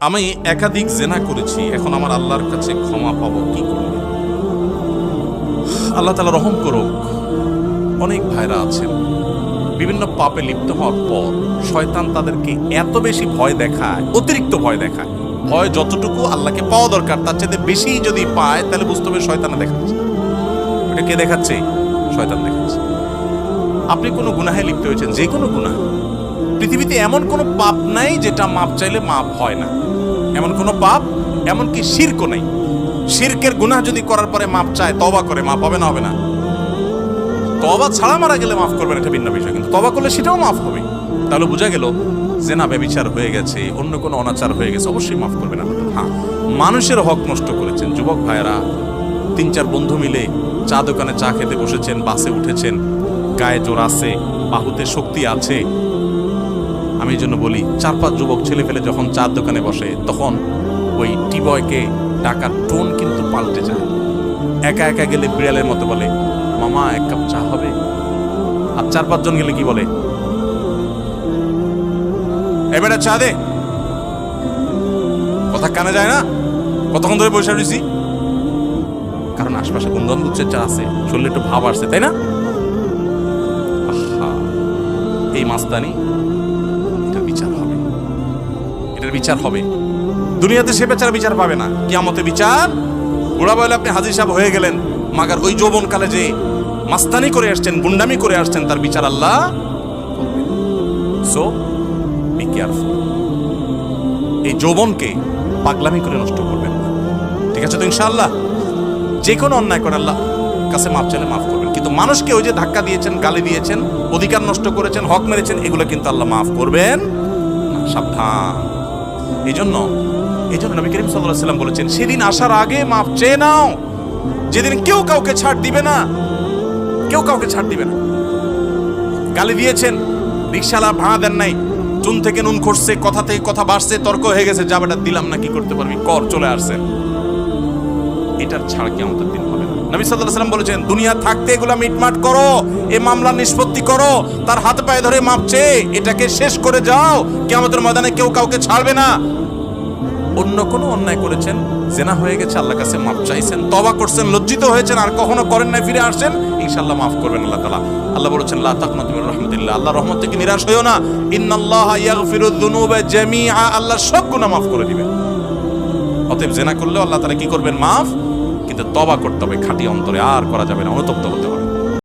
আমি একাধিক জেনা করেছি, এখন আমার আল্লাহর কাছে ক্ষমা পাবো কি করে? আল্লাহ তাআলা রহম করুক। অনেক ভাইরা আছেন বিভিন্ন পাপে লিপ্ত হওয়ার পর শয়তান তাদেরকে এত বেশি ভয় দেখায়, অতিরিক্ত ভয় দেখায়। ভয় যতটুকু আল্লাহকে পাওয়া দরকার তার চাইতে বেশি যদি পায় তাহলে বুঝতে হবে শয়তানে দেখাচ্ছে। এটা কে দেখাচ্ছে? শয়তান দেখাচ্ছে। আপনি কোনো গুনাহে লিপ্ত হয়েছেন, যে কোনো গুনাহ, পৃথিবীতে এমন কোনো পাপ নাই যেটা মাপ চাইলে মাপ হয় না। এমন কোনো পাপ, এমনকি শিরকও নেই। শিরকের গুনাহ যদি করার পরে মাপ চায়, তওবা করে, মাপ হবে না? হবে না। তওবা ছাড়া মারা গেলে মাফ করবেন, এটা ভিন্ন বিষয়, কিন্তু তওবা করলে সেটাও মাফ হবে। তাহলে বোঝা গেল জেনা ব্যভিচার হয়ে গেছে, অন্য কোনো অনাচার হয়ে গেছে, অবশ্যই মাফ করবেন আল্লাহ। হ্যাঁ, মানুষের হক নষ্ট করেছেন। যুবক ভাইয়েরা 3-4 বন্ধু মিলে চা দোকানে চা খেতে বসেছেন, বাসে উঠেছেন, গায়ে জোর আছে, বাহুতে শক্তি আছে। আমি এই জন্য বলি, 4-5 যুবক ছেলে ফেলে যখন চার দোকানে বসে তখন ওই টিবয়কে ডাকার টোন কিন্তু পাল্টে যায়। একা একা গেলে বিড়ালের মতো বলে, মামা 1 কাপ চা হবে? আর 4-5 জন গেলে কি বলে? এবারে চা দে। কথা কানে যায় না? কতক্ষণ ধরে বসে রয়েছি? কারণ আশপাশে বন্ধন গুচ্ছের চা আছে, শরীরে একটু ভাব আসছে, তাই না? এই মাস্তানি, এটার বিচার হবে, এটার বিচার হবে। দুনিয়াতে সে বেচারা বিচার পাবে না, কিয়ামতে বিচার। বুড়া বলে আপনি হাজির সাহেব হয়ে গেলেন, মাগার ওই যৌবনকালে যে মাস্তানি করে আসছেন, গুন্ডামি করে আসছেন, তার বিচার আল্লাহ করবেন। So be careful. এই যৌবনকে পাগলামি করে নষ্ট করবেন না, ঠিক আছে তো? ইনশাআল্লাহ যে কোনো অন্যায় করে আল্লাহ কাছে মাফ চাইলে মাফ করবেন, কিন্তু মানুষকে ওই যে ধাক্কা দিয়েছেন, গালি দিয়েছেন, অধিকার নষ্ট করেছেন, হক মেরেছেন, এগুলো কিন্তু আল্লাহ মাফ করবেন না। সাবধান। এই জন্য নবী করিম সাল্লাল্লাহু আলাইহি ওয়াসাল্লাম বলেছেন, সেদিন আসার আগে মাফ চেয়ে নাও, যেদিন কেউ কাউকে ছাড় দিবে না, কেউ কাউকে ছাড় দিবে না। গালি দিয়েছেন, রিকশালা ভাড়া দেন নাই, চুন থেকে নুন খসছে, কথা থেকে কথা বাড়ছে, তর্ক হয়ে গেছে, যাবেটা দিলাম না, কি করতে পারবি কর, চলে আসছেন। এটার ছাড় কিয়ামতের দিন হবে না। নবী সাল্লাল্লাহু আলাইহি ওয়াসাল্লাম বলেছেন, দুনিয়া থাকতে এগুলা মিটমাট করো, এই মামলা নিষ্পত্তি করো, তার হাতে পায়ে ধরে মাপ চেয়ে এটাকে শেষ করে যাও। কিয়ামতের ময়দানে কেউ কাউকে ছাড়বে না। অন্য কোনো অন্যায় করেছেন, জেনা হয়ে গেছে, আল্লাহর কাছে মাপ চাইছেন, তওবা করছেন, লজ্জিত হয়েছেন, আর কখনো করেন না, ফিরে আসছেন, ইনশাআল্লাহ মাফ করবেন আল্লাহ তাআলা। আল্লাহ বলেছেন, লা তাকনাতু মির রাহমাতিল্লাহ, আল্লাহর রহমত থেকে নিরাশ হইও না। ইন্নাল্লাহা ইয়াগফিরুয যুনুবা জামিআ, আল্লাহ সব গুনাহ মাফ করে দিবেন। অতএব জেনা করলেও আল্লাহ তাআলা কি করবেন? মাফ। কিন্তু তওবা করতে হবে খাঁটি অন্তরে, আর করা যাবে না, অনুতপ্ত হতে হবে।